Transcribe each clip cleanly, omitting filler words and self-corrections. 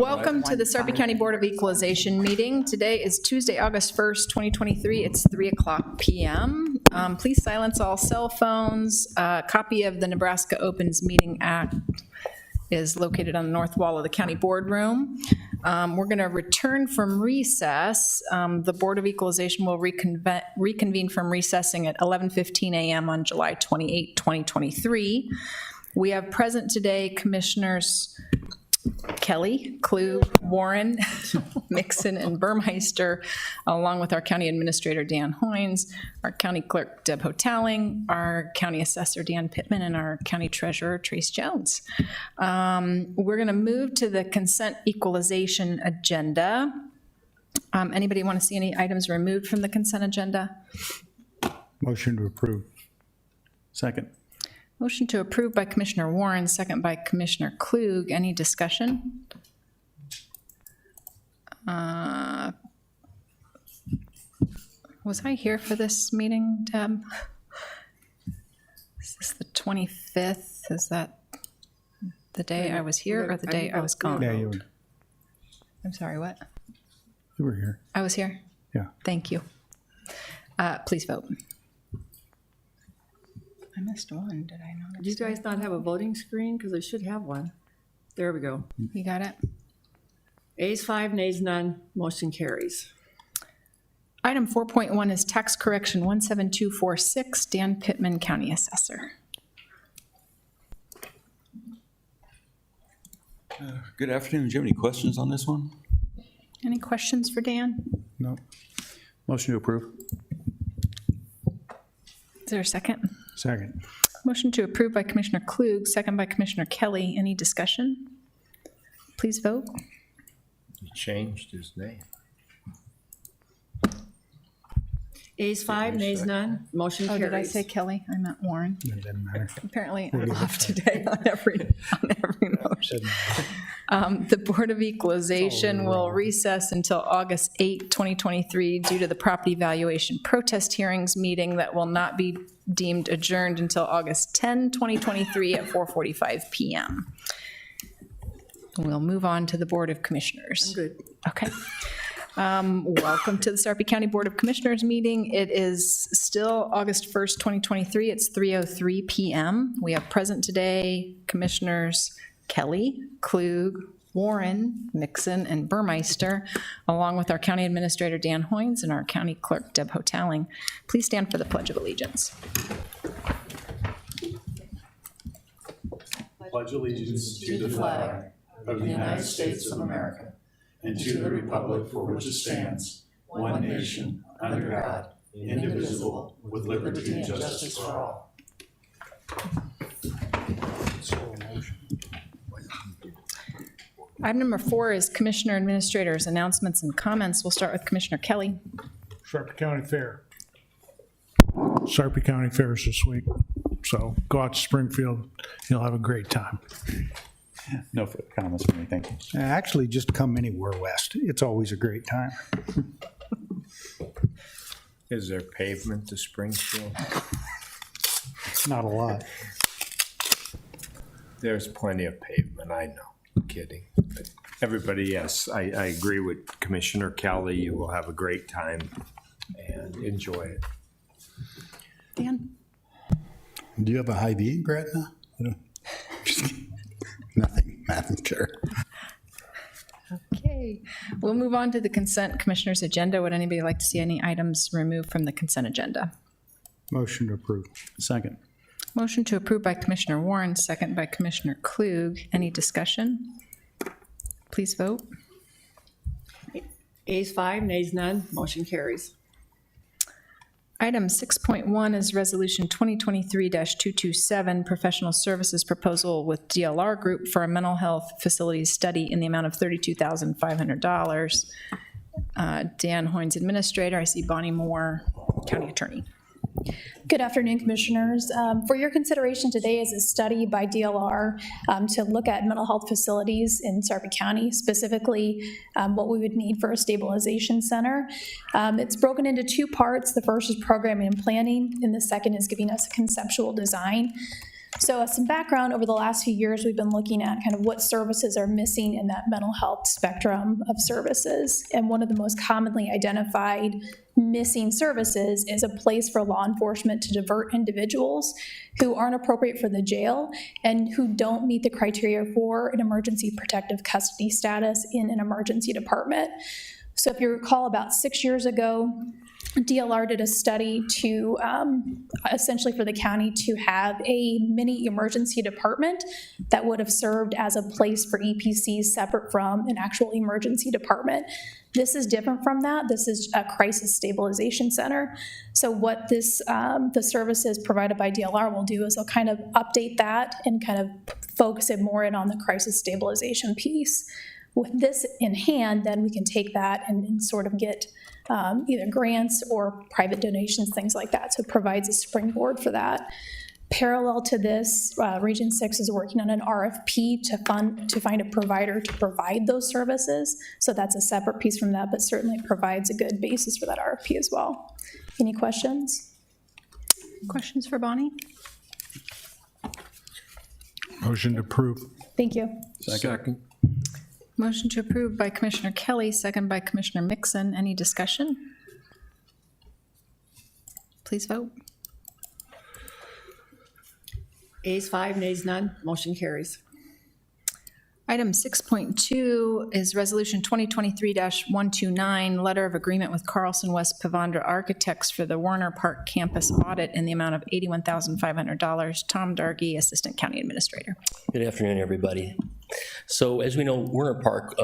Welcome to the Sarpy County Board of Equalization meeting. Today is Tuesday, August 1st, 2023. It's 3:00 p.m. Please silence all cell phones. A copy of the Nebraska Opens Meeting Act is located on the north wall of the county boardroom. We're going to return from recess. The Board of Equalization will reconvene from recessing at 11:15 a.m. on July 28, 2023. We have present today Commissioners Kelly, Klug, Warren, Mixon, and Burmeister, along with our County Administrator Dan Hoynes, our County Clerk Deb Hotaling, our County Assessor Dan Pittman, and our County Treasurer Trace Jones. We're going to move to the consent equalization agenda. Anybody want to see any items removed from the consent agenda? Motion to approve. Second. Motion to approve by Commissioner Warren, second by Commissioner Klug. Any discussion? Was I here for this meeting, Deb? Is this the 25th? Is that the day I was here or the day I was gone? Yeah, you were. I'm sorry, what? You were here. I was here? Yeah. Thank you. Please vote. I missed one, did I not? Do you guys not have a voting screen? Because I should have one. There we go. You got it? Ayes 5, nays none, motion carries. Item 4.1 is tax correction 17246, Dan Pittman, County Assessor. Good afternoon. Do you have any questions on this one? Any questions for Dan? No. Motion to approve. Is there a second? Second. Motion to approve by Commissioner Klug, second by Commissioner Kelly. Any discussion? Please vote. He changed his name. Ayes 5, nays none, motion Oh, carries. did I say Kelly? I meant Warren. It doesn't matter. Apparently, I'm off today on every motion. The Board of Equalization will recess until August 8, 2023 due to the property valuation protest hearings meeting that will not be deemed adjourned until August 10, 2023 at 4:45 p.m. We'll move on to the Board of Commissioners. Good. Okay. Welcome to the Sarpy County Board of Commissioners meeting. It is still August 1st, 2023. It's 3:03 p.m. We have present today Commissioners Kelly, Klug, Warren, Mixon, and Burmeister, along with our County Administrator Dan Hoynes and our County Clerk Deb Hotaling. Please stand for the Pledge of Allegiance. Pledge allegiance to the flag of the United States of America and to the republic for which it stands, one nation, under God, indivisible, with liberty and justice for all. Item number 4 is Commissioner Administrators announcements and comments. We'll start with Commissioner Kelly. Sarpy County Fair. Sarpy County Fair is this week. So go out to Springfield. You'll have a great time. No further comments from me, thank you. Actually, just come anywhere west. It's always a great time. Is there pavement to Springfield? Not a lot. There's plenty of pavement, I know. I'm kidding. But everybody, yes, I agree with Commissioner Kelly. You will have a great time and enjoy it. Dan? Do you have a Hy-Vee in Gretna? Just kidding. Nothing, Madam Chair. Okay, we'll move on to the consent commissioner's agenda. Would anybody like to see any items removed from the consent agenda? Motion to approve. Second. Motion to approve by Commissioner Warren, second by Commissioner Klug. Any discussion? Please vote. Ayes 5, nays none, motion carries. Item 6.1 is Resolution 2023-227, Professional Services Proposal with DLR Group for a mental health facilities study in the amount of $32,500. Dan Hoynes, Administrator. I see Bonnie Moore, County Attorney. Good afternoon, Commissioners. For your consideration today is a study by DLR to look at mental health facilities in Sarpy County, specifically what we would need for a stabilization center. It's broken into two parts. The first is programming and planning, and the second is giving us a conceptual design. So some background, over the last few years, we've been looking at kind of what services are missing in that mental health spectrum of services. And one of the most commonly identified missing services is a place for law enforcement to divert individuals who aren't appropriate for the jail and who don't meet the criteria for an emergency protective custody status in an emergency department. So if you recall, about 6 years ago, DLR did a study to essentially for the county to have a mini emergency department that would have served as a place for EPCs separate from an actual emergency department. This is different from that. This is a crisis stabilization center. So what this the services provided by DLR will do is they'll kind of update that and kind of focus it more in on the crisis stabilization piece. With this in hand, then we can take that and sort of get either grants or private donations, things like that. So it provides a springboard for that. Parallel to this, Region 6 is working on an RFP to find a provider to provide those services. So that's a separate piece from that, but certainly provides a good basis for that RFP as well. Any questions? Questions for Bonnie? Motion to approve. Thank you. Second. Motion to approve by Commissioner Kelly, second by Commissioner Mixon. Any discussion? Please vote. Ayes 5, nays none, motion carries. Item 6.2 is Resolution 2023-129, Letter of Agreement with Carlson West Pavandra Architects for the Warner Park Campus Audit in the amount of $81,500. Tom Dargy, Assistant County Administrator. Good afternoon, everybody. So as we know, Warner Park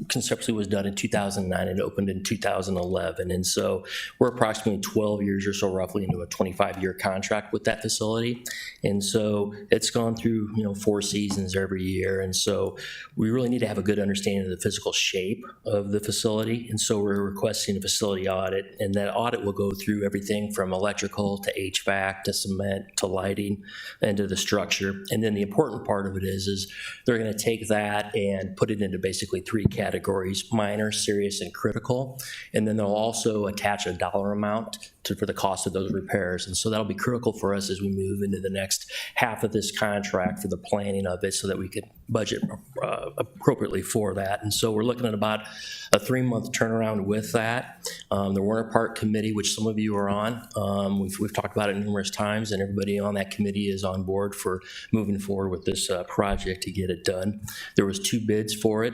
conceptually was done in 2009 and opened in 2011. And so we're approximately 12 years or so roughly into a 25-year contract with that facility. And so it's gone through, 4 seasons every year. And so we really need to have a good understanding of the physical shape of the facility. And so we're requesting a facility audit, and that audit will go through everything from electrical to HVAC to cement to lighting and to the structure. And then the important part of it is they're going to take that and put it into basically 3 categories: minor, serious, and critical. And then they'll also attach a dollar amount for the cost of those repairs. And so that'll be critical for us as we move into the next half of this contract for the planning of it so that we could budget appropriately for that. And so we're looking at about a 3-month turnaround with that. The Warner Park Committee, which some of you are on, we've talked about it numerous times, and everybody on that committee is on board for moving forward with this project to get it done. There was 2 bids for it.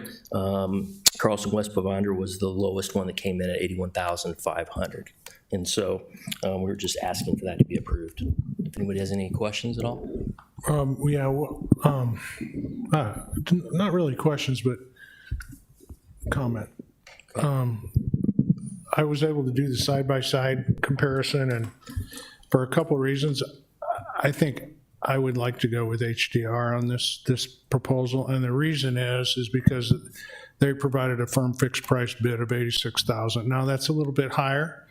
Carlson West Pavandra was the lowest one that came in at $81,500. And so we're just asking for that to be approved. If anybody has any questions at all? Not really questions, but comment. I was able to do the side-by-side comparison, and for a couple of reasons, I think I would like to go with HDR on this proposal, and the reason is because they provided a firm fixed price bid of $86,000. Now that's a little bit higher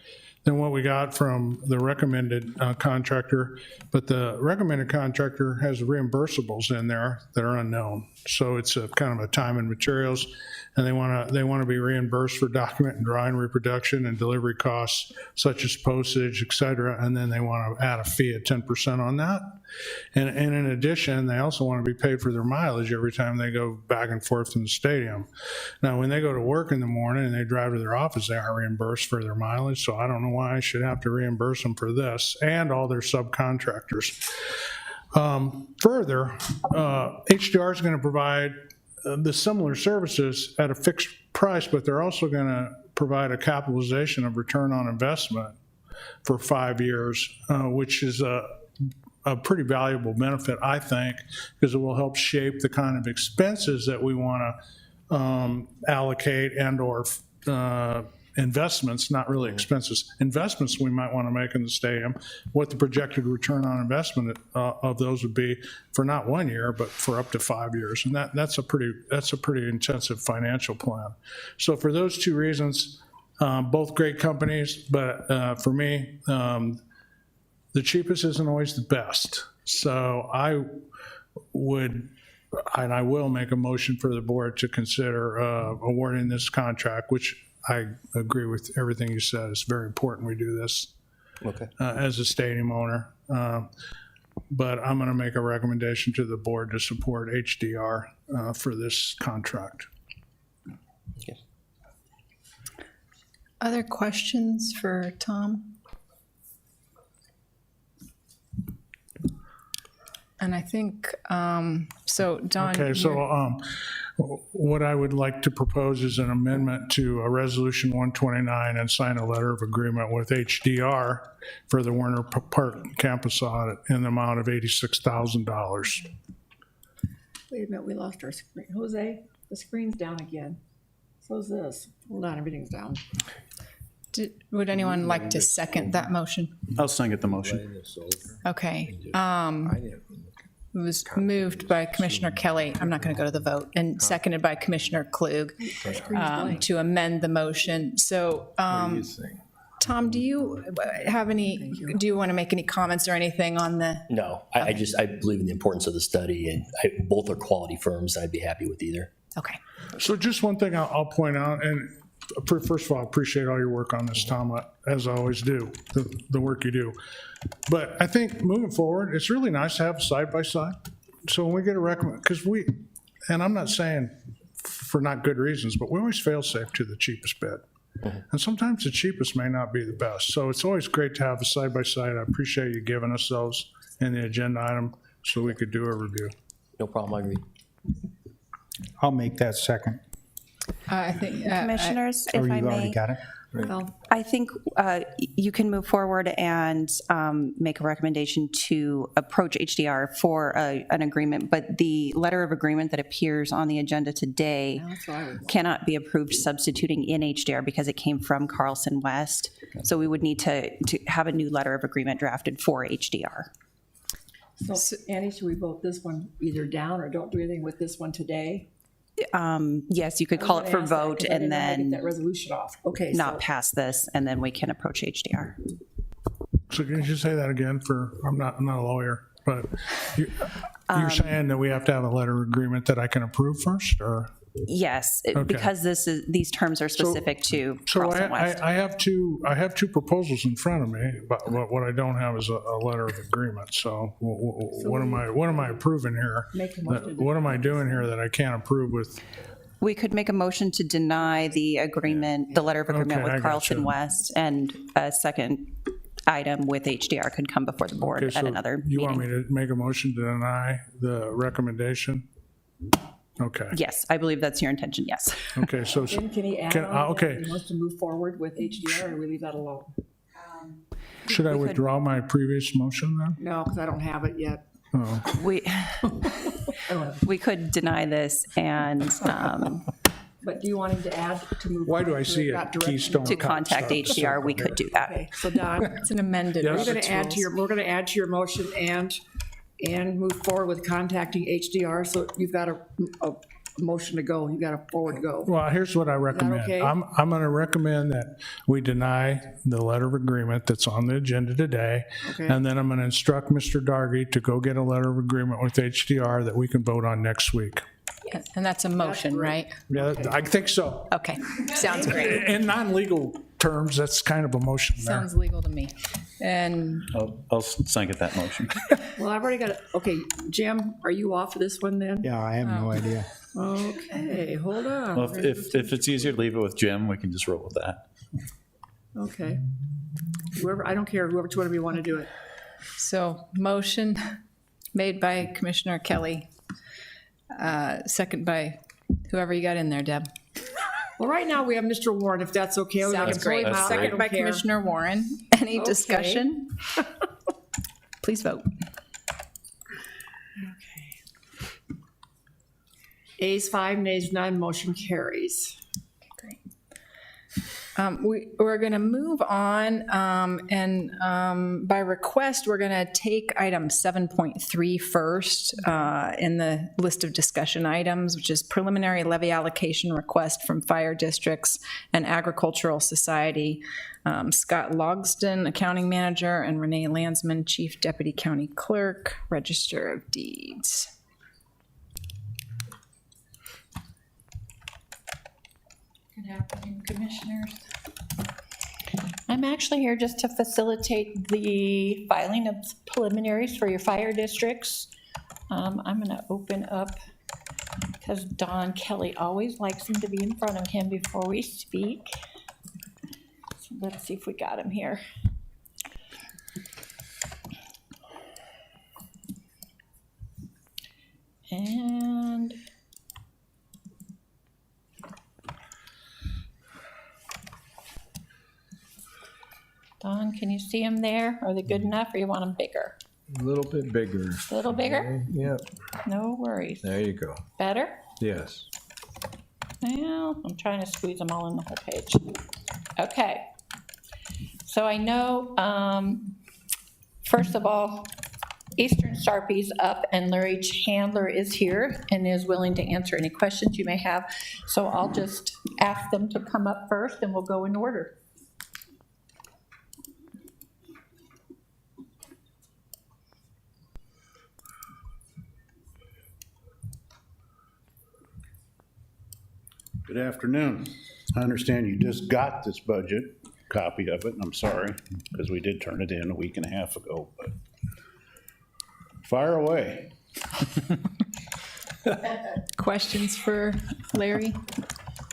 than what we got from the recommended contractor, but the recommended contractor has reimbursables in there that are unknown. So it's a kind of a time and materials, and they want to be reimbursed for document and drawing reproduction and delivery costs such as postage, et cetera, and then they want to add a fee of 10% on that. And in addition, they also want to be paid for their mileage every time they go back and forth from the stadium. Now, when they go to work in the morning and they drive to their office, they aren't reimbursed for their mileage, so I don't know why I should have to reimburse them for this and all their subcontractors. Further, HDR is going to provide the similar services at a fixed price, but they're also going to provide a capitalization of return on investment for 5 years, which is a pretty valuable benefit, I think, because it will help shape the kind of expenses that we want to allocate and or investments, not really expenses, investments we might want to make in the stadium, what the projected return on investment of those would be for not 1 year, but for up to 5 years. And that's a pretty intensive financial plan. So for those 2 reasons, both great companies, but for me, the cheapest isn't always the best. So I would, and I will make a motion for the board to consider awarding this contract, which I agree with everything you said. It's very important we do this Okay. as a stadium owner. But I'm going to make a recommendation to the board to support HDR for this contract. Other questions for Tom? And I think, so Don. Okay, so what I would like to propose is an amendment to a Resolution 129 and sign a letter of agreement with HDR for the Werner Park campus audit in the amount of $86,000. Wait a minute, we lost our screen. Jose, the screen's down again. So's this. Hold on, everything's down. Would anyone like to second that motion? I'll second the motion. Okay. It was moved by Commissioner Kelly, I'm not going to go to the vote, and seconded by Commissioner Klug to amend the motion. So, Tom, do you want to make any comments or anything on the? No, I believe in the importance of the study, and both are quality firms. I'd be happy with either. Okay. So just one thing I'll point out, and first of all, I appreciate all your work on this, Tom, as I always do, the work you do. But I think moving forward, it's really nice to have side-by-side. So when we get a recommend, because and I'm not saying for not good reasons, but we always fail safe to the cheapest bid. And sometimes the cheapest may not be the best. So it's always great to have a side-by-side. I appreciate you giving us those in the agenda item so we could do a review. No problem, I agree. I'll make that second. I think. Commissioners, Or if I you already may, got it? Well, I think you can move forward and make a recommendation to approach HDR for an agreement, but the letter of agreement that appears on the agenda today that's what I would. cannot be approved substituting in HDR because it came from Carlson West. So we would need to have a new letter of agreement drafted for HDR. So, Annie, should we vote this one either down or don't do anything with this one today? Yes, you could call it for vote and Get then that resolution off. Okay. not pass this, and then we can approach HDR. So can you just say that again I'm not a lawyer, but you're saying that we have to have a letter of agreement that I can approve first, or? Yes, because these terms are specific to So Carlson West. I have two proposals in front of me, but what I don't have is a letter of agreement. So what am I approving here? Make a motion. What am I doing here that I can't approve with? We could make a motion to deny the agreement, the letter of agreement Okay, I with Carlson gotcha. West, and a second item with HDR could come before the board Okay, at so another you want me meeting. to make a motion to deny the recommendation? Okay. Yes, I believe that's your intention, yes. Okay, so. Can he add Can- on that okay. if he wants to move forward with HDR, or we leave that alone? Should I withdraw my previous motion then? No, because I don't have it yet. Oh, We could deny this and But do you want him to add to move? why do I forward see with that a direction? Keystone? to contact HDR, we could do that. Okay, so Don, It's an amended. Yes. we're going Robert's to add to rules. we're going to add to your motion and move forward with contacting HDR, so you've got a motion to go, you've got a forward go. Well, here's what I recommend. okay? I'm going to recommend that we deny the letter of agreement that's on the agenda today. Okay. And then I'm going to instruct Mr. Dargy to go get a letter of agreement with HDR that we can vote on next week. And that's a motion, right? Yeah, I think so. Okay, sounds great. In non-legal terms, that's kind of a motion there. Sounds legal to me. And I'll second that motion. Well, I've already got it. Okay, Jim, are you off of this one then? Yeah, I have no idea. Okay, hold on. Well, if it's easier to leave it with Jim, we can just roll with that. Okay. Whoever, I don't care, whatever you want to do it. so motion made by Commissioner Kelly, second by whoever you got in there, Deb. Well, right now, we have Mr. Warren, if that's okay. Sounds great. That's Second great. by Commissioner Warren. Any Okay. discussion? Please vote. Ayes 5, nays none, motion carries. Great. We're going to move on, and by request, we're going to take item 7.3 first in the list of discussion items, which is preliminary levy allocation request from fire districts and agricultural society. Scott Logston, accounting manager, and Renee Landsman, chief deputy county clerk, register of deeds. Good afternoon, commissioners. I'm actually here just to facilitate the filing of preliminaries for your fire districts. I'm going to open up, because Don Kelly always likes him to be in front of him before we speak. So let's see if we got him here. And Don, can you see them there? Are they good enough, or you want them bigger? A little bit bigger. A little bigger? Yep, No worries. there you go. Better? Yes. Well, I'm trying to squeeze them all in the whole page. Okay. So I know, first of all, Eastern Sarpy's up, and Larry Chandler is here and is willing to answer any questions you may have. So I'll just ask them to come up first, and we'll go in order. Good afternoon. I understand you just got this budget, copy of it, and I'm sorry, because we did turn it in a week and a half ago, but fire away. Questions for Larry?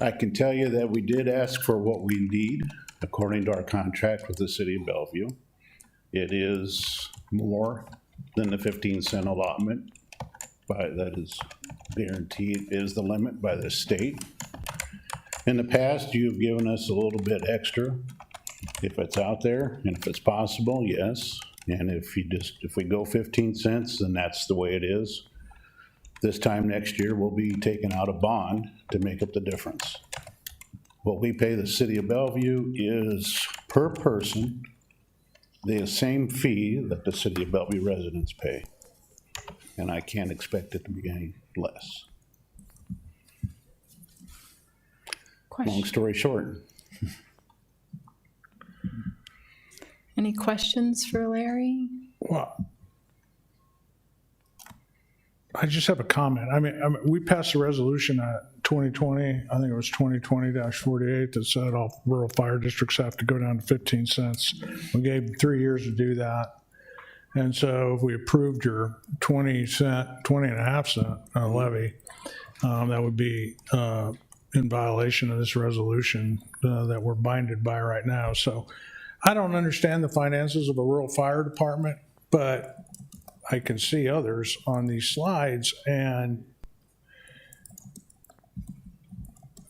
I can tell you that we did ask for what we need according to our contract with the city of Bellevue. It is more than the 15-cent allotment, but that is guaranteed, is the limit by the state. In the past, you've given us a little bit extra if it's out there, and if it's possible, yes. And if we go 15 cents, then that's the way it is. This time next year, we'll be taking out a bond to make up the difference. What we pay the city of Bellevue is per person, the same fee that the city of Bellevue residents pay. And I can't expect it to be any less. Long story short. Any questions for Larry? Well, I just have a comment. I mean, we passed a resolution at 2020, I think it was 2020-48, that said all rural fire districts have to go down to 15 cents. We gave them 3 years to do that. And so if we approved your 20.5 cent levy, that would be in violation of this resolution that we're binded by right now. So I don't understand the finances of a rural fire department, but I can see others on these slides, and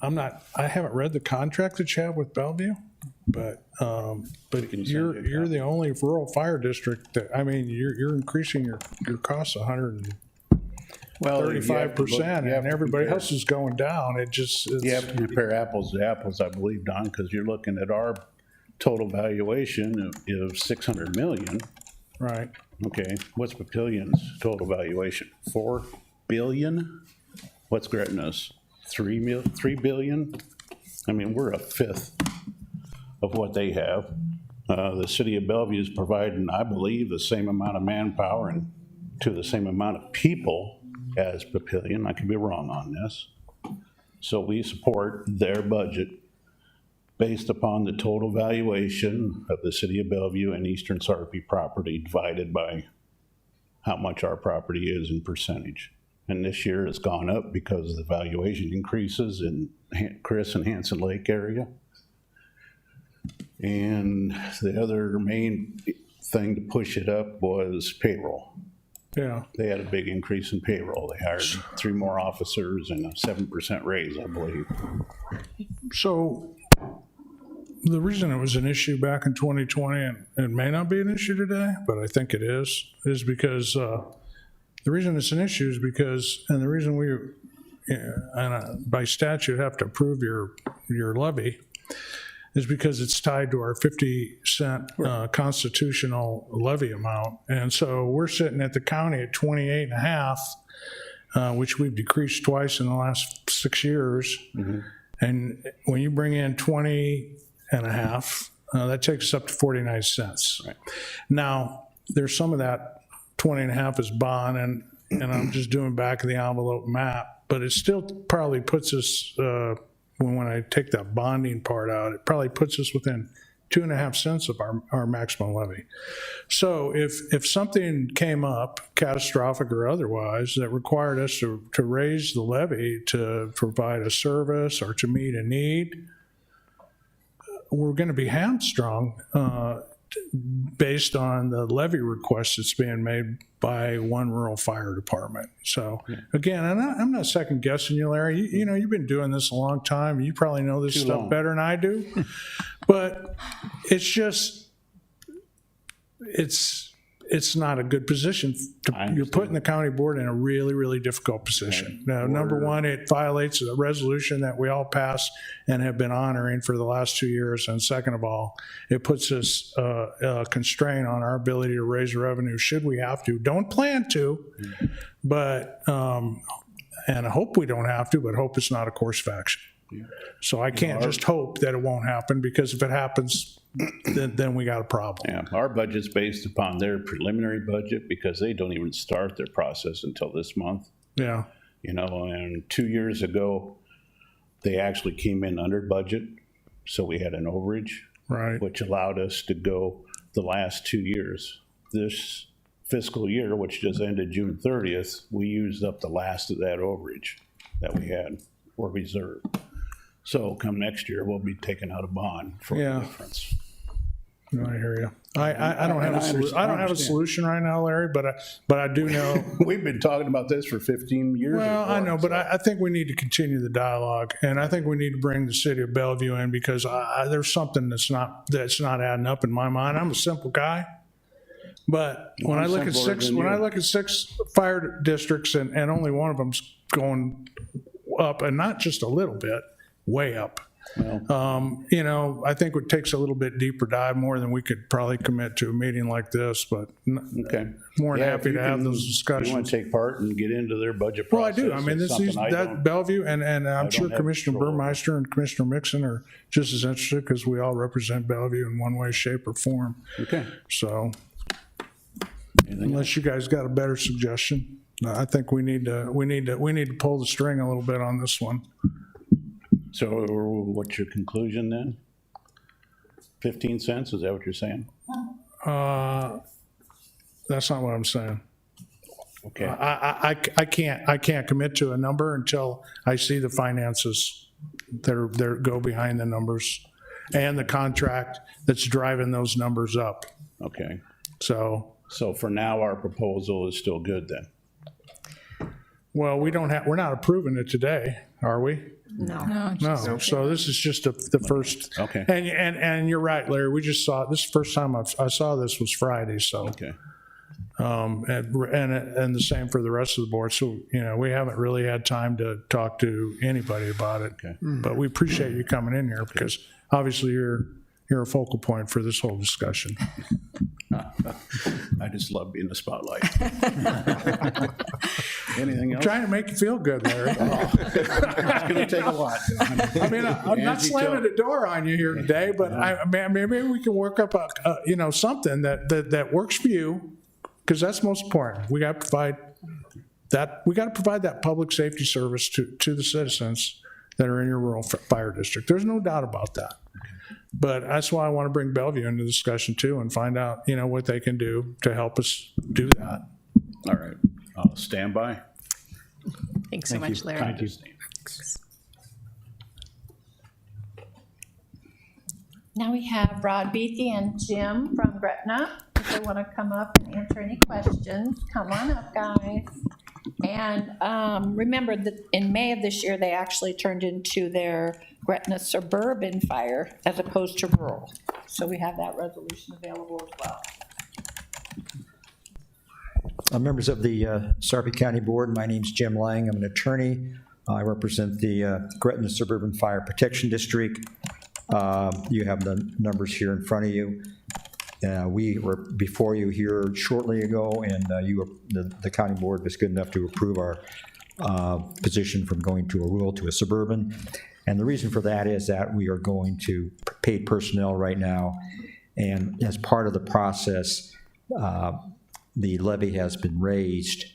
I haven't read the contract that you have with Bellevue, but you're the only rural fire district that, I mean, you're increasing your costs 135%, and everybody else is going down. You have to compare apples to apples, I believe, Don, because you're looking at our total valuation of 600 million. Right. Okay, what's Papillion's total valuation? 4 billion? What's Gretna's? 3 billion? I mean, we're a fifth of what they have. The city of Bellevue is providing, I believe, the same amount of manpower and to the same amount of people as Papillion. I could be wrong on this. So we support their budget based upon the total valuation of the city of Bellevue and Eastern Sarpy property divided by how much our property is in percentage. And this year it's gone up because the valuation increases in Chris and Hanson Lake area. And the other main thing to push it up was payroll. Yeah. They had a big increase in payroll. They hired 3 more officers and a 7% raise, I believe. So the reason it was an issue back in 2020, and it may not be an issue today, but I think it is because the reason it's an issue is because, and the reason we, by statute, have to approve your levy is because it's tied to our 50-cent constitutional levy amount. And so we're sitting at the county at 28.5, which we've decreased twice in the last 6 years. Mm-hmm. And when you bring in 20.5, that takes us up to 49 cents. Right. Now, there's some of that 20.5 is bond, and I'm just doing back of the envelope map, but it still probably puts us, when I take that bonding part out, it probably puts us within 2.5 cents of our maximum levy. So if something came up, catastrophic or otherwise, that required us to raise the levy to provide a service or to meet a need, we're going to be hamstrung based on the levy request that's being made by one rural fire department. So again, I'm not second guessing you, Larry. You know, you've been doing this a long time. You probably know this stuff better than I do. But it's just, it's not a good position. You're putting the county board in a really, really difficult position. Now, number one, it violates a resolution that we all passed and have been honoring for the last 2 years. And second of all, it puts us a constraint on our ability to raise revenue should we have to. Don't plan to, but, and I hope we don't have to, but hope it's not a course of action. So I can't just hope that it won't happen, because if it happens, then we got a problem. Yeah, our budget's based upon their preliminary budget, because they don't even start their process until this month. Yeah. You know, and 2 years ago, they actually came in under budget, so we had an overage, right, which allowed us to go the last 2 years. This fiscal year, which just ended June 30th, we used up the last of that overage that we had for reserve. So come next year, we'll be taking out a bond for the difference. No, I hear you. I don't have a solution right now, Larry, but I do know. We've been talking about this for 15 years. Well, I know, but I think we need to continue the dialogue, and I think we need to bring the city of Bellevue in, because there's something that's not adding up in my mind. I'm a simple guy, but when I look at six fire districts and only one of them's going up, and not just a little bit, way up. Well, you know, I think it takes a little bit deeper dive, more than we could probably commit to a meeting like this, but more than happy to have those discussions. You want to take part and get into their budget Well, I process? do. I mean, that Bellevue, and I'm sure Commissioner Burmeister and Commissioner Mixon are just as interested, because we all represent Bellevue in one way, shape, or form. Okay. So, unless you guys got a better suggestion, I think we need to pull the string a little bit on this one. So what's your conclusion then? 15 cents, is that what you're saying? That's not what I'm saying. Okay. I can't commit to a number until I see the finances that go behind the numbers and the contract that's driving those numbers up. Okay. So for now, our proposal is still good then? Well, we're not approving it today, are we? No. No, so this is just the first. Okay. And you're right, Larry, we just saw, this is the first time I saw this was Friday, so. Okay. And the same for the rest of the board, so, you know, we haven't really had time to talk to anybody about it. Okay. But we appreciate you coming in here, because obviously you're a focal point for this whole discussion. I just love being in the spotlight. Anything else? Trying to make you feel good, Larry. It's going to take a lot. I mean, I'm not slamming the door on you here today, but maybe we can work up something that works for you, because that's most important. We got to provide that public safety service to the citizens that are in your rural fire district. There's no doubt about that. But that's why I want to bring Bellevue into the discussion too, and find out, you know, what they can do to help us do that. All right. I'll stand by. Thanks so much, Larry. Thank you. Now we have Rod Beatty and Jim from Gretna. If they want to come up and answer any questions, come on up, guys. And remember that in May of this year, they actually turned into their Gretna suburban fire as opposed to rural. So we have that resolution available as well. Members of the Sarpy County Board, my name's Jim Lang. I'm an attorney. I represent the Gretna Suburban Fire Protection District. You have the numbers here in front of you. We were before you here shortly ago, and the county board was good enough to approve our position from going to a rural to a suburban. And the reason for that is that we are going to paid personnel right now, and as part of the process, the levy has been raised,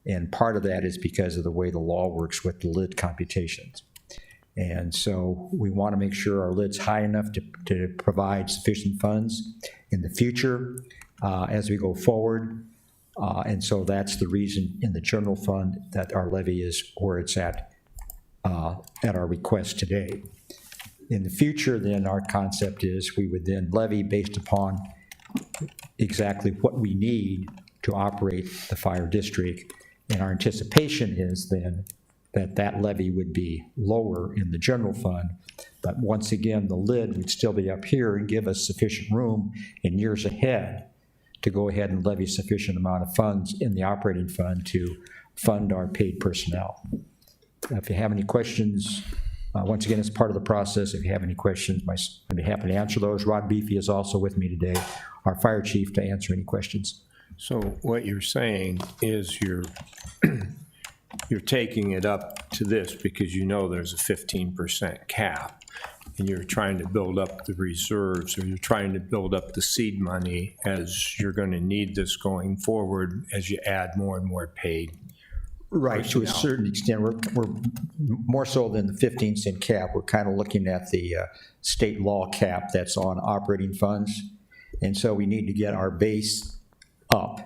and part of that is because of the way the law works with the lid computations. And so we want to make sure our lid's high enough to provide sufficient funds in the future as we go forward. And so that's the reason in the general fund that our levy is where it's at our request today. In the future, then, our concept is we would then levy based upon exactly what we need to operate the fire district. And our anticipation is then that levy would be lower in the general fund. But once again, the lid would still be up here and give us sufficient room in years ahead to go ahead and levy sufficient amount of funds in the operating fund to fund our paid personnel. If you have any questions, once again, it's part of the process. If you have any questions, I'd be happy to answer those. Rod Beefy is also with me today, our fire chief, to answer any questions. So what you're saying is you're taking it up to this because you know there's a 15% cap, and you're trying to build up the reserves, or you're trying to build up the seed money as you're going to need this going forward as you add more and more paid. Right, to a certain extent. We're more so than the 15-cent cap. We're kind of looking at the state law cap that's on operating funds. And so we need to get our base up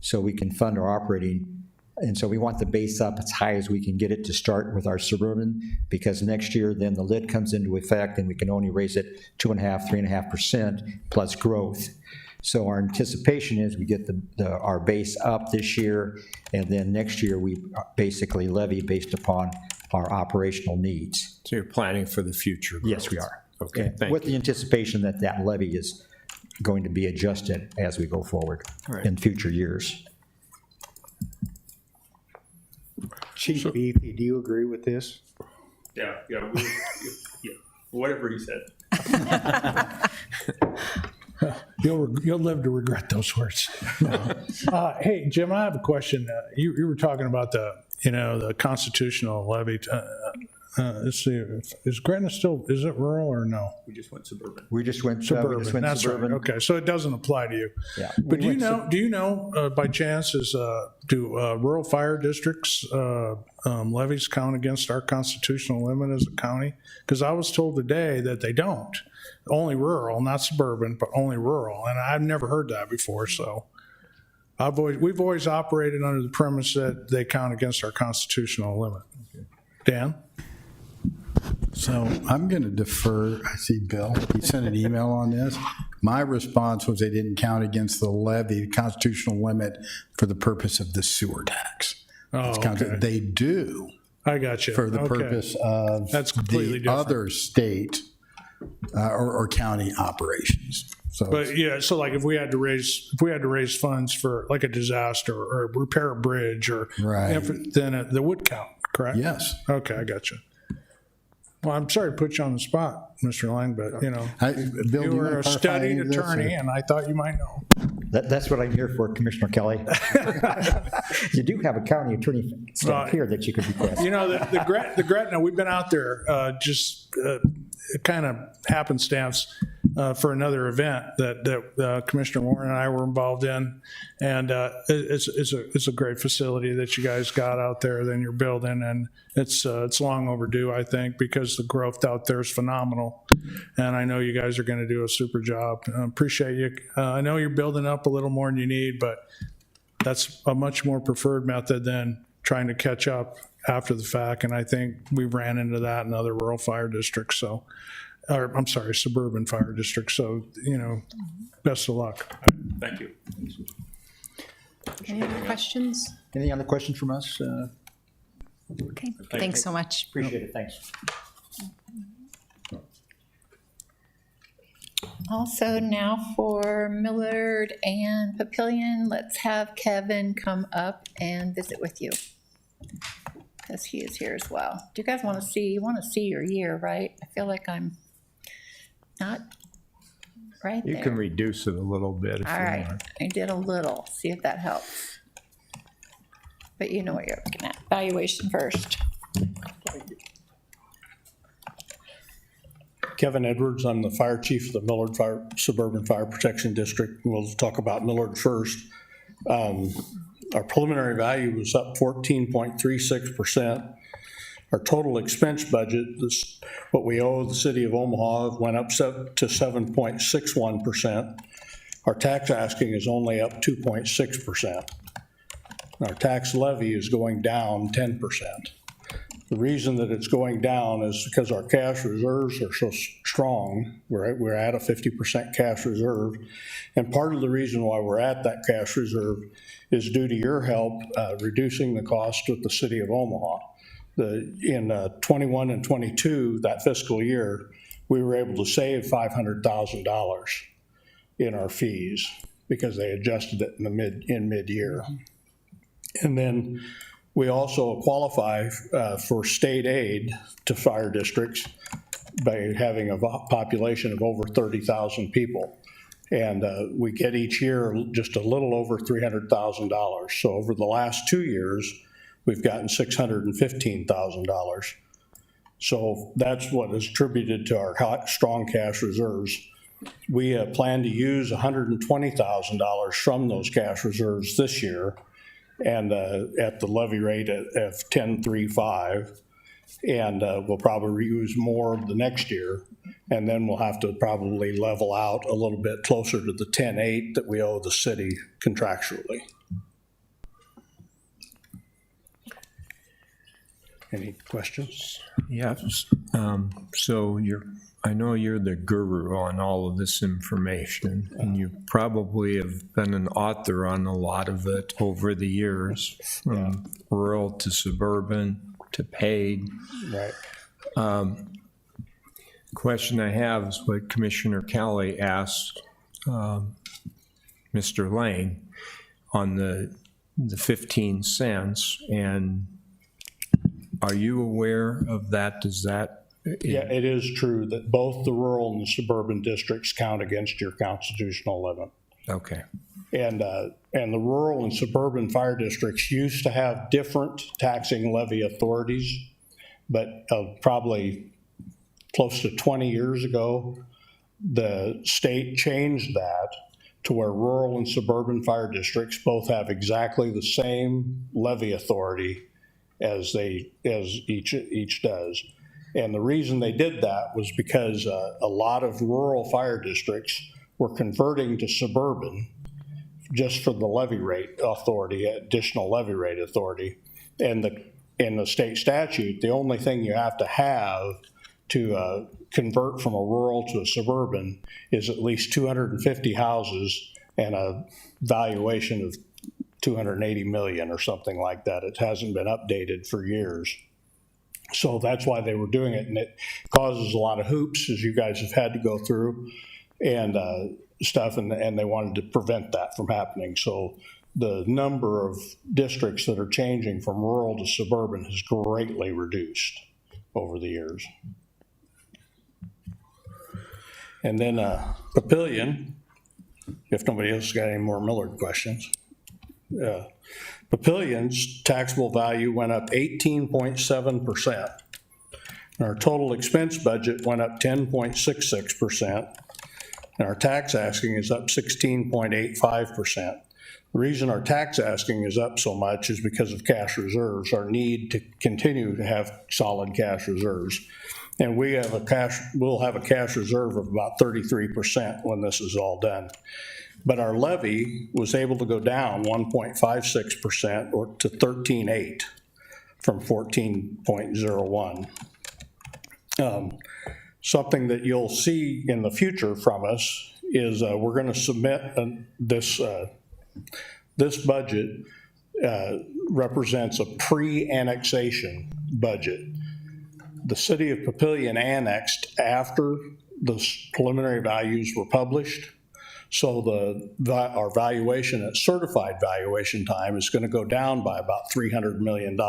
so we can fund our operating. And so we want the base up as high as we can get it to start with our Suburban, because next year then the lid comes into effect and we can only raise it 2.5%, 3.5% plus growth. So our anticipation is we get our base up this year, and then next year we basically levy based upon our operational needs. So you're planning for the future growth? Yes, we are. Okay, thank with you. the anticipation that that levy is going to be adjusted as we go forward in future years. Chief Beefy, do you agree with this? Yeah, whatever he said. You'll live to regret those words. Hey, Jim, I have a question. You were talking about the constitutional levy. Let's see, is Gretna still, is it rural or no? We just went suburban. We just went Suburban, suburban. that's right. Okay, so it doesn't apply to you. Yeah. But do you know by chance, do rural fire districts levies count against our constitutional limit as a county? Because I was told today that they don't. Only rural, not suburban, but only rural. And I've never heard that before, so we've always operated under the premise that they count against our constitutional limit. Dan? So I'm going to defer. I see Bill. He sent an email on this. My response was they didn't count against the levy, constitutional limit, for the purpose of the sewer tax. Oh, okay. They do. I got you. For the purpose of That's completely the different. other state or county operations. So, But yeah, so like if we had to raise funds for like a disaster or repair a bridge or Right. then it would count, correct? yes. Okay, I got you. Well, I'm sorry to put you on the spot, Mr. Lang, but Bill, you do you were wanna a clarify studied any of this, attorney, or- and I thought you might know. That's what I'm here for, Commissioner Kelly. You do have a county attorney staff here that you could request. You know, the Gretna, we've been out there just kind of happenstance for another event that Commissioner Warren and I were involved in. And it's a great facility that you guys got out there that you're building. And it's long overdue, I think, because the growth out there is phenomenal. And I know you guys are going to do a super job. Appreciate you. I know you're building up a little more than you need, but that's a much more preferred method than trying to catch up after the fact. And I think we ran into that in other rural fire districts. So, or I'm sorry, suburban fire districts. So, best of luck. Thank you. Any other questions? Any other questions from us? Okay, thanks so much. Appreciate it, thanks. Also now for Millard and Papillion, let's have Kevin come up and visit with you, because he is here as well. Do you guys want to see your year, right? I feel like I'm not right there. You can reduce it a little bit if All you right, want. I did a little, see if that helps. But you know what you're looking at. Valuation first. Kevin Edwards, I'm the fire chief of the Millard Suburban Fire Protection District. We'll talk about Millard first. Our preliminary value was up 14.36%. Our total expense budget, this, what we owe the city of Omaha, went up to 7.61%. Our tax asking is only up 2.6%. Our tax levy is going down 10%. The reason that it's going down is because our cash reserves are so strong. We're at a 50% cash reserve. And part of the reason why we're at that cash reserve is due to your help reducing the cost with the city of Omaha. In 21 and 22, that fiscal year, we were able to save $500,000 in our fees because they adjusted it in mid-year. And then we also qualify for state aid to fire districts by having a population of over 30,000 people. And we get each year just a little over $300,000. So over the last 2 years, we've gotten $615,000. So that's what is attributed to our strong cash reserves. We plan to use $120,000 from those cash reserves this year, and at the levy rate of 10.35, and we'll probably use more the next year, and then we'll have to probably level out a little bit closer to the 10.8 that we owe the city contractually. Any questions? Yeah, so I know you're the guru on all of this information, and you probably have been an author on a lot of it over the years, from rural to suburban to paid. Right. Question I have is what Commissioner Kelly asked Mr. Lane on the 15 cents, and are you aware of that? Does that? Yeah, it is true that both the rural and the suburban districts count against your constitutional limit. Okay. And the rural and suburban fire districts used to have different taxing levy authorities, but probably close to 20 years ago, the state changed that to where rural and suburban fire districts both have exactly the same levy authority as each does. And the reason they did that was because a lot of rural fire districts were converting to suburban just for the levy rate authority, additional levy rate authority. And in the state statute, the only thing you have to convert from a rural to a suburban is at least 250 houses and a valuation of 280 million or something like that. It hasn't been updated for years. So that's why they were doing it, and it causes a lot of hoops, as you guys have had to go through, and stuff, and they wanted to prevent that from happening. So the number of districts that are changing from rural to suburban has greatly reduced over the years. And then Papillion, if nobody else has got any more Millard questions. Papillion's taxable value went up 18.7%. Our total expense budget went up 10.66%. And our tax asking is up 16.85%. The reason our tax asking is up so much is because of cash reserves, our need to continue to have solid cash reserves. And we'll have a cash reserve of about 33% when this is all done. But our levy was able to go down 1.56% or to 13.8 from 14.01. Something that you'll see in the future from us is we're going to submit this budget represents a pre-annexation budget. The city of Papillion annexed after the preliminary values were published. So our valuation at certified valuation time is going to go down by about $300 million.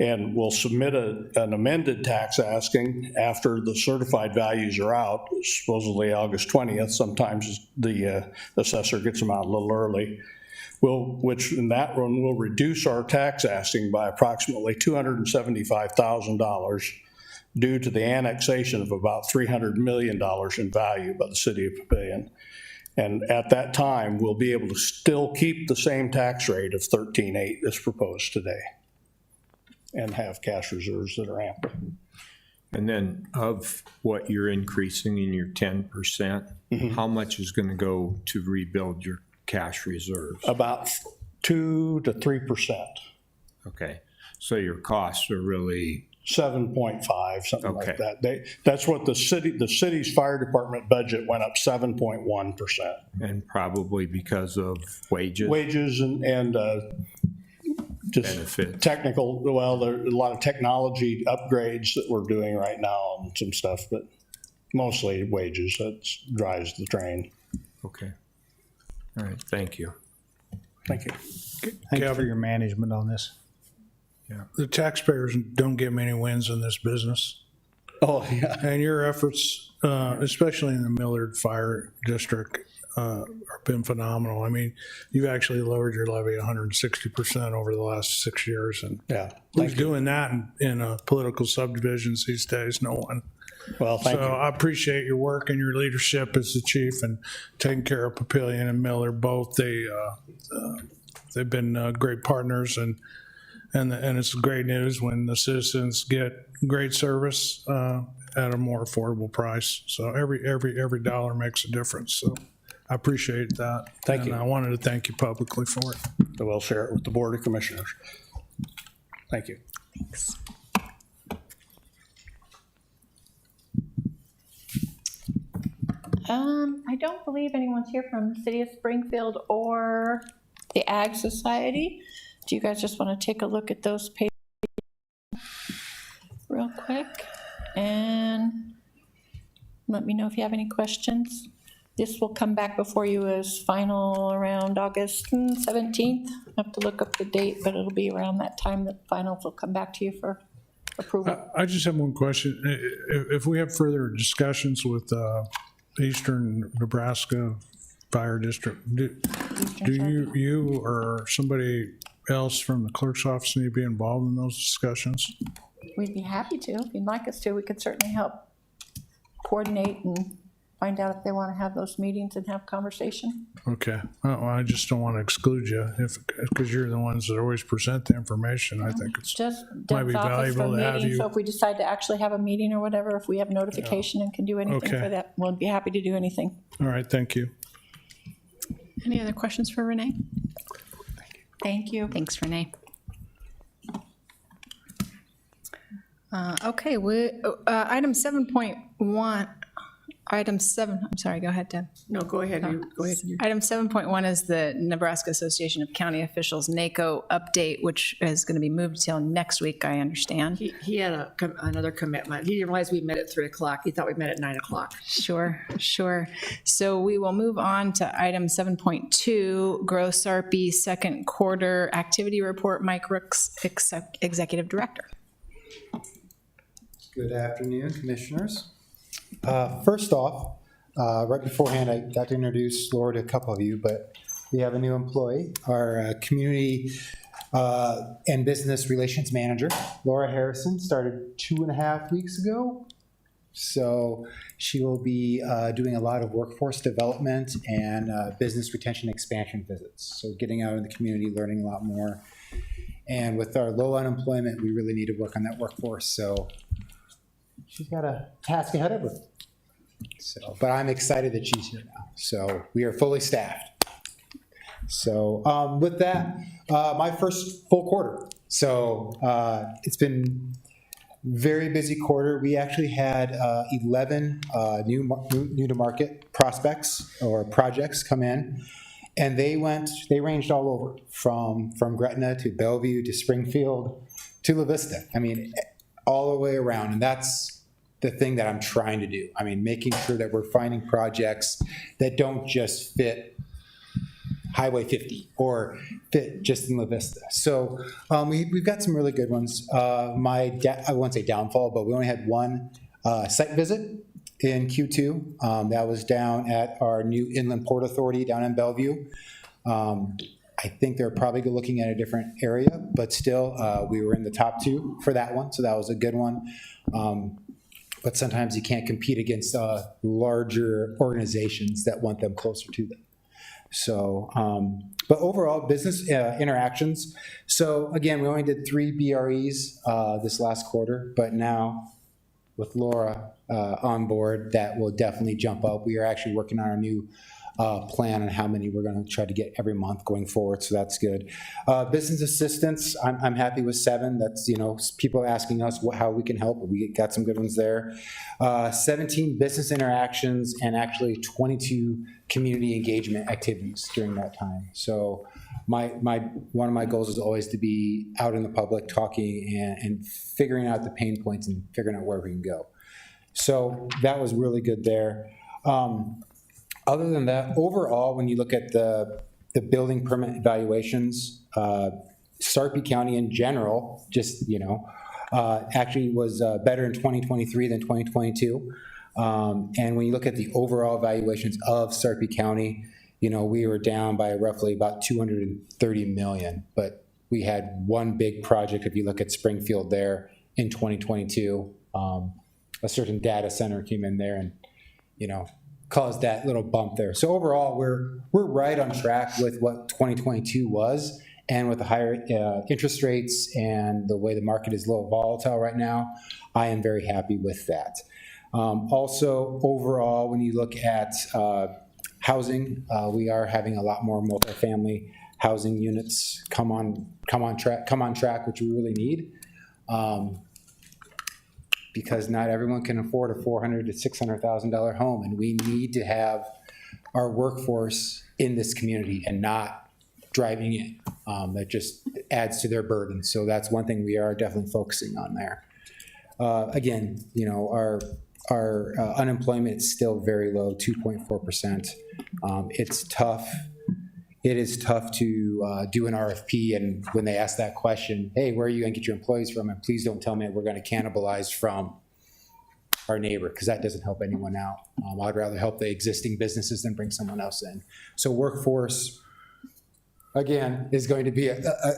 And we'll submit an amended tax asking after the certified values are out, supposedly August 20th. Sometimes the assessor gets them out a little early, which in that one will reduce our tax asking by approximately $275,000 due to the annexation of about $300 million in value by the city of Papillion. And at that time, we'll be able to still keep the same tax rate of 13.8 as proposed today. and have cash reserves that are ample. And then of what you're increasing in your 10%, how much is going to go to rebuild your cash reserves? About 2 to 3%, Okay, so your costs are really, 7.5, something Okay. like that. That's what the city's fire department budget went up 7.1%. and probably because of wages, Wages and just benefits. technical, well, there are a lot of technology upgrades that we're doing right now and some stuff, but mostly wages, that drives the train. Okay. All right, thank you. Thank you. Thank you for your management on this. The taxpayers don't get many wins in this business. Oh, yeah. And your efforts, especially in the Millard Fire District, have been phenomenal. I mean, you've actually lowered your levy 160% over the last 6 years. And Yeah. who's doing that in political subdivisions these days? No one. Well, thank So you. I appreciate your work and your leadership as the chief and taking care of Papillion and Miller both. They've been great partners, and it's great news when the citizens get great service at a more affordable price. So every dollar makes a difference. So I appreciate that. Thank you. And I wanted to thank you publicly for it. I will share it with the Board of Commissioners. Thank you. Thanks. I don't believe anyone's here from the City of Springfield or the Ag Society. Do you guys just want to take a look at those pages real quick? And let me know if you have any questions. This will come back before you as final around August 17th. I have to look up the date, but it'll be around that time that finals will come back to you for approval. I just have one question. If we have further discussions with Eastern Nebraska Fire District, do you or somebody else from the clerk's office need to be involved in those discussions? We'd be happy to. If you'd like us to, we could certainly help coordinate and find out if they want to have those meetings and have conversation. Okay. Well, I just don't want to exclude you because you're the ones that always present the information. I think it's Just might be Deb's office for valuable to have meetings, you. so if we decide to actually have a meeting or whatever, if we have notification and can do anything Okay. for that, we'll be happy to do anything. All right. Thank you. Any other questions for Renee? Thank you. Thanks, Renee. Okay, item 7.1, item 7, I'm sorry, go ahead, Deb. No, go ahead. Go ahead. Item 7.1 is the Nebraska Association of County Officials NACO update, which is going to be moved till next week, I understand. He had another commitment. He didn't realize we met at 3 o'clock. He thought we met at 9 o'clock. Sure. So we will move on to item 7.2, Gross Sarpy Second Quarter Activity Report, Mike Rooks, Executive Director. Good afternoon, Commissioners. First off, right beforehand, I got to introduce Laura to a couple of you, but we have a new employee, our Community and Business Relations Manager, Laura Harrison, started 2.5 weeks ago. So she will be doing a lot of workforce development and business retention expansion visits. So getting out in the community, learning a lot more. And with our low unemployment, we really need to work on that workforce. So she's got a task ahead of her. So, but I'm excited that she's here now. So we are fully staffed. So with that, my first full quarter. So it's been very busy quarter. We actually had 11 new to market prospects or projects come in, and they ranged all over from Gretna to Bellevue to Springfield to La Vista. I mean, all the way around, and that's the thing that I'm trying to do. I mean, making sure that we're finding projects that don't just fit Highway 50 or fit just in La Vista. So we've got some really good ones. I won't say downfall, but we only had one site visit in Q2. That was down at our new Inland Port Authority down in Bellevue. I think they're probably looking at a different area, but still we were in the top 2 for that one. So that was a good one. But sometimes you can't compete against larger organizations that want them closer to them. So, but overall, business interactions. So again, we only did 3 BREs this last quarter, but now with Laura on board, that will definitely jump up. We are actually working on our new plan on how many we're going to try to get every month going forward, so that's good. Business assistance, I'm happy with 7. That's, you know, people asking us how we can help. We got some good ones there. 17 business interactions and actually 22 community engagement activities during that time. So one of my goals is always to be out in the public talking and figuring out the pain points and figuring out where we can go. So that was really good there. Other than that, overall, when you look at the building permit evaluations, Sarpy County in general, just, you know, actually was better in 2023 than 2022. And when you look at the overall evaluations of Sarpy County, you know, we were down by roughly about 230 million, but we had one big project, if you look at Springfield there in 2022, a certain data center came in there and, you know, caused that little bump there. So overall, we're right on track with what 2022 was, and with the higher interest rates and the way the market is a little volatile right now, I am very happy with that. Also, overall, when you look at housing, we are having a lot more multifamily housing units come on track, which we really need. Because not everyone can afford a $400,000 to $600,000 home, and we need to have our workforce in this community and not driving in. That just adds to their burden. So that's one thing we are definitely focusing on there. Again, you know, our unemployment is still very low, 2.4%. It's tough. It is tough to do an RFP, and when they ask that question, hey, where are you going to get your employees from? And please don't tell me we're going to cannibalize from our neighbor, because that doesn't help anyone out. I'd rather help the existing businesses than bring someone else in. So workforce, again, is going to be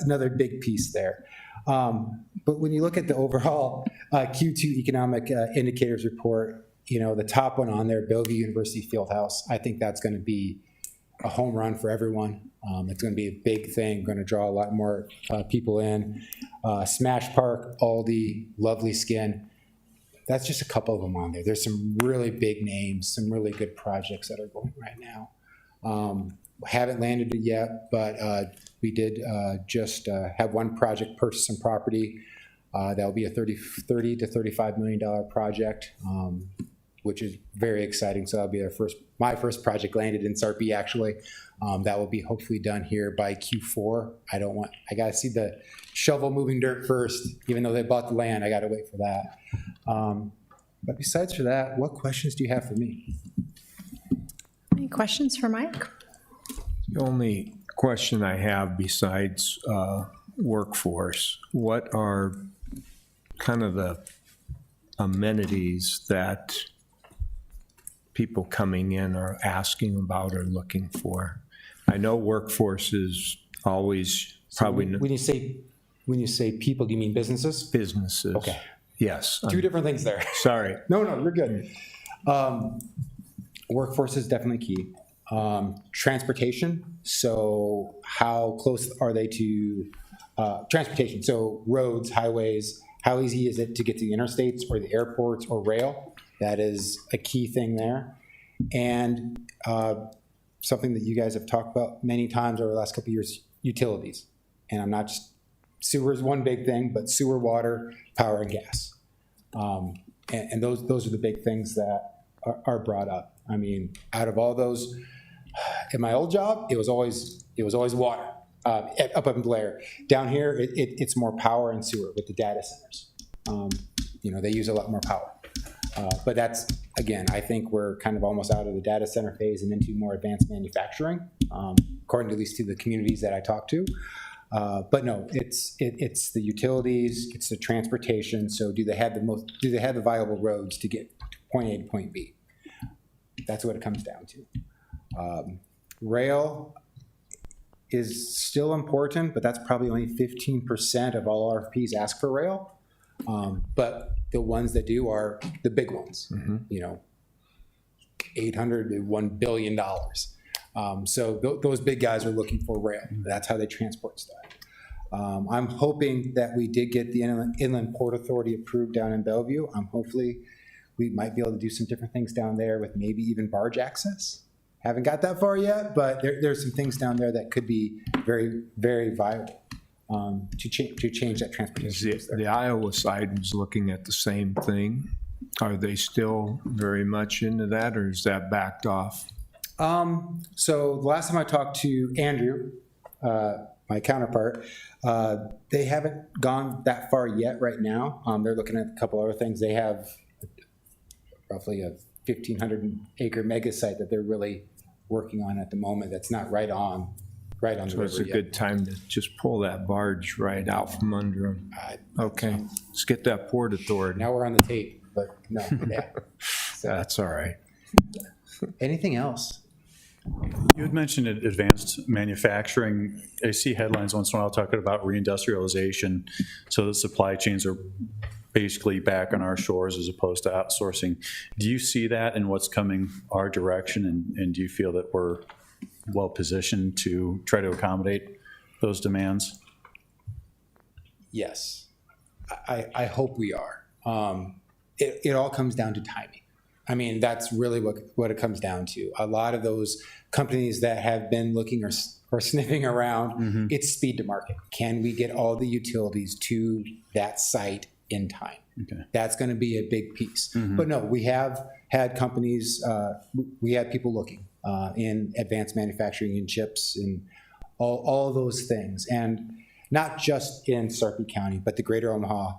another big piece there. But when you look at the overall Q2 economic indicators report, you know, the top one on there, Bellevue University Fieldhouse, I think that's going to be a home run for everyone. It's going to be a big thing, going to draw a lot more people in. Smash Park, Aldi, Lovely Skin, that's just a couple of them on there. There's some really big names, some really good projects that are going right now. Haven't landed it yet, but we did just have one project purchase some property. That'll be a $30 to $35 million project, which is very exciting. So that'll be my first project landed in Sarpy, actually. That will be hopefully done here by Q4. I gotta see the shovel moving dirt first, even though they bought the land, I gotta wait for that. But besides for that, what questions do you have for me? Any questions for Mike? The only question I have besides workforce, what are kind of the amenities that people coming in are asking about or looking for? I know workforce is always probably... When you say people, do you mean businesses? Businesses. Okay. Yes. Two different things there. Sorry. No, you're good. Workforce is definitely key. Transportation, so how close are they to transportation? So roads, highways, how easy is it to get to the interstates or the airports or rail? That is a key thing there. And something that you guys have talked about many times over the last couple of years, utilities. And I'm not just, sewer is one big thing, but sewer, water, power, and gas. And those are the big things that are brought up. I mean, out of all those, in my old job, it was always water up in Blair. Down here, it's more power and sewer with the data centers. You know, they use a lot more power. But that's, again, I think we're kind of almost out of the data center phase and into more advanced manufacturing, according to at least to the communities that I talk to. But no, it's the utilities, it's the transportation. So do they have the viable roads to get point A to point B? That's what it comes down to. Rail is still important, but that's probably only 15% of all RFPs ask for rail. But the ones that do are the big ones, you know, $800 to $1 billion. So those big guys are looking for rail. That's how they transport stuff. I'm hoping that we did get the Inland Port Authority approved down in Bellevue. Hopefully, we might be able to do some different things down there with maybe even barge access. Haven't got that far yet, but there's some things down there that could be very, very viable to change that transportation. The Iowa side was looking at the same thing. Are they still very much into that, or is that backed off? So the last time I talked to Andrew, my counterpart, they haven't gone that far yet right now. They're looking at a couple other things. They have roughly a 1,500 acre mega site that they're really working on at the moment. That's not right on the river So it's a yet. good time to just pull that barge right out from under them. Okay, let's get that Port Authority. Now we're on the tape, but no, yeah. That's all right. Anything else? You had mentioned advanced manufacturing. I see headlines once in a while talking about reindustrialization, so the supply chains are basically back on our shores as opposed to outsourcing. Do you see that in what's coming our direction, and do you feel that we're well positioned to try to accommodate those demands? Yes, I hope we are. It all comes down to timing. I mean, that's really what it comes down to. A lot of those companies that have been looking or sniffing around, it's speed to market. Can we get all the utilities to that site in time? Okay. That's going to be a big piece. But no, we have had companies, we had people looking in advanced manufacturing and chips and all those things. And not just in Sarpy County, but the greater Omaha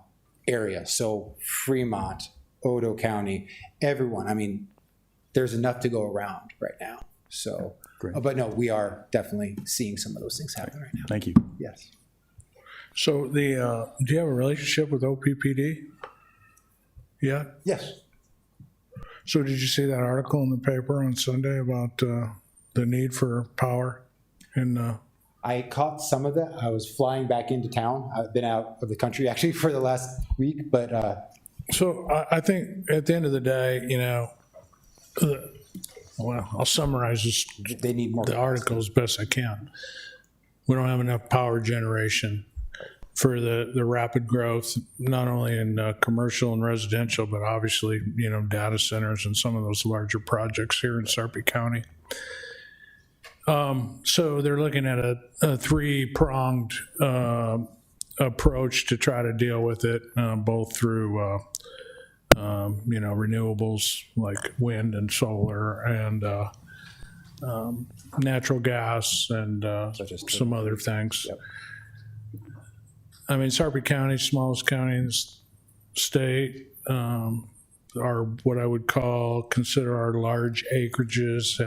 area. So Fremont, Odo County, everyone. I mean, there's enough to go around right now. So, but no, we are definitely seeing some of those things happen right now. Thank you. Yes. So do you have a relationship with OPPD? Yeah? Yes. So did you see that article in the paper on Sunday about the need for power in I caught some of that. I was flying back into town. I've been out of the country actually for the last week, but So I think at the end of the day, well, I'll summarize this, they need more. the article as best I can. We don't have enough power generation for the rapid growth, not only in commercial and residential, but obviously, data centers and some of those larger projects here in Sarpy County. So they're looking at a three-pronged approach to try to deal with it, both through renewables like wind and solar and natural gas and some other things. Yep. I mean, Sarpy County, smallest county in the state, are what I would consider our large acreages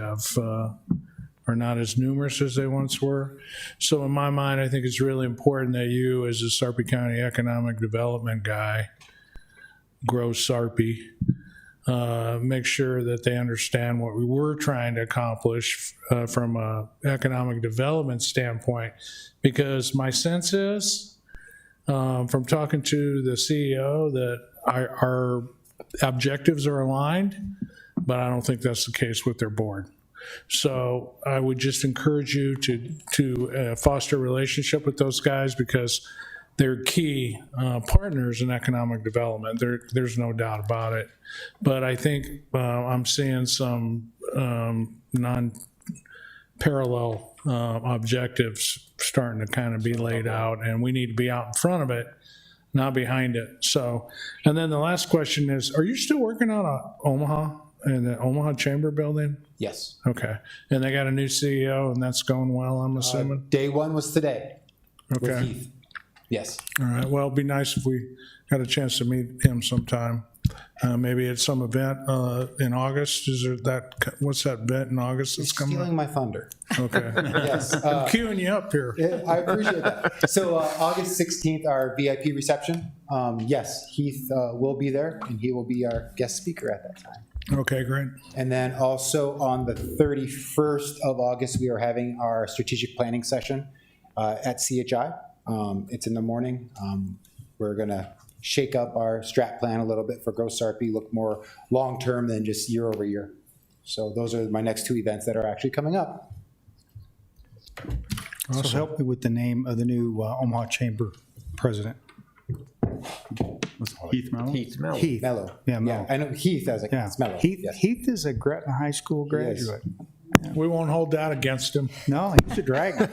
are not as numerous as they once were. So in my mind, I think it's really important that you, as a Sarpy County economic development guy, grow Sarpy, make sure that they understand what we were trying to accomplish from an economic development standpoint. Because my sense is, from talking to the CEO, that our objectives are aligned, but I don't think that's the case with their board. So I would just encourage you to foster a relationship with those guys, because they're key partners in economic development. There's no doubt about it. But I think I'm seeing some non-parallel objectives starting to kind of be laid out, and we need to be out in front of it, not behind it. So, and then the last question is, are you still working on Omaha, in the Omaha Chamber building? Yes. Okay. And they got a new CEO, and that's going well, I'm assuming? Day one was today with Okay. Heath. Yes. All right. Well, it'd be nice if we got a chance to meet him sometime. Maybe at some event in August. Is there what's that event in August that's coming up? Stealing my thunder. Okay. Yes. I'm queuing you up here. I appreciate that. So August 16th, our VIP reception. Yes, Heath will be there, and he will be our guest speaker at that time. Okay, great. And then also on the 31st of August, we are having our strategic planning session at CHI. It's in the morning. We're going to shake up our strat plan a little bit for Grow Sarpy, look more long-term than just year over year. So those are my next two events that are actually coming up. So help me with the name of the new Omaha Chamber president. Heath Mello? Heath. Mello. Yeah, Mello. I know Heath, I was like, Yeah. it's Mello. Heath, Yes. Heath is a Gretna High School Yes. graduate. We won't hold that against him. No, he's a dragon.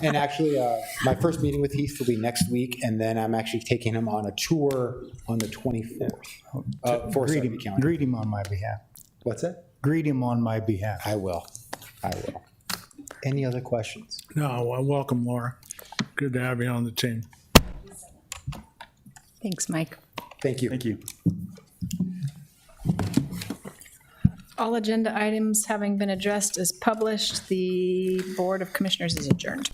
And actually, my first meeting with Heath will be next week, and then I'm actually taking him on a tour on the 24th for Greet Sarpy him, County. greet him on my behalf. What's that? Greet him on my behalf. I will. Any other questions? No, well, welcome, Laura. Good to have you on the team. Thanks, Mike. Thank you. Thank you. All agenda items having been addressed as published, the Board of Commissioners is adjourned.